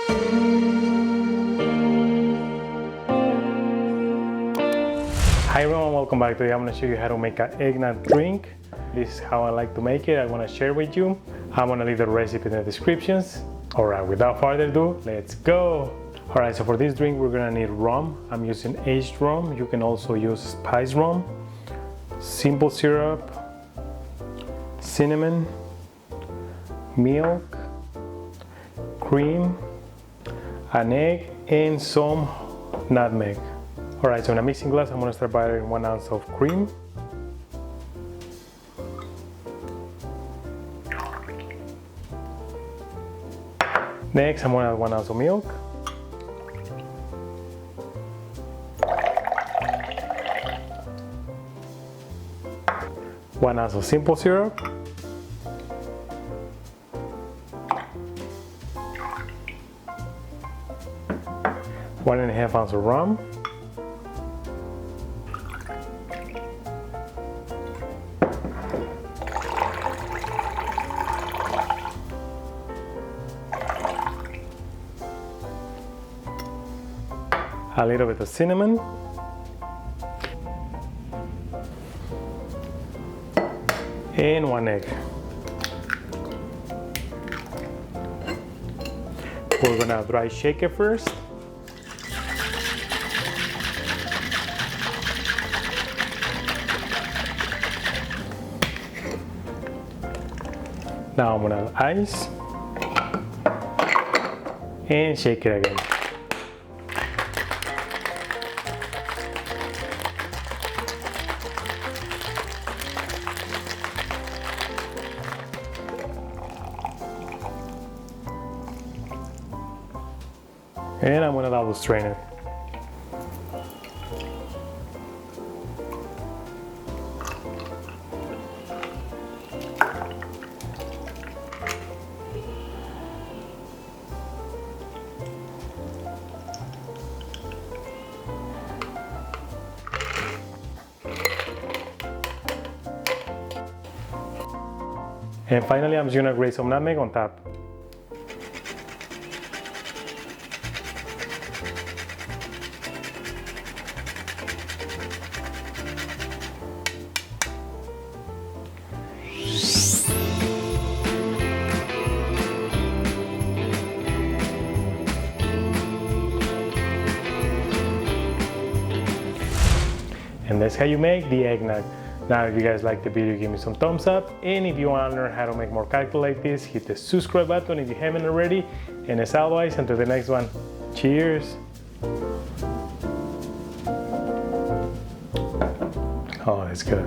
Hi everyone, welcome back. Today I'm going to show you how to make an eggnog drink. This is how I like to make it. I want to share with you. I'm going to leave the recipe in the descriptions. Alright, without further ado, let's go! Alright, so for this drink we're going to need rum. I'm using aged rum. You can also use spiced rum, simple syrup, cinnamon, milk, cream, an egg, and some nutmeg. Alright, so in a mixing glass, I'm going to start by adding 1 ounce of cream. Next, I'm going to add 1 ounce of milk. One ounce of simple syrup. One and a half ounce of rum. A little bit of cinnamon, and 1 egg. We're gonna dry shake it first. Now I'm gonna add ice and shake it again. And I'm gonna double strain it. And finally, I'm just gonna grate some nutmeg on top. And that's how you make the eggnog. Now, if you guys like the video, give me some thumbs up. And if you want to learn how to make more cocktails like this, hit the subscribe button if you haven't already. And as always, until the next one, cheers. Oh, that's good.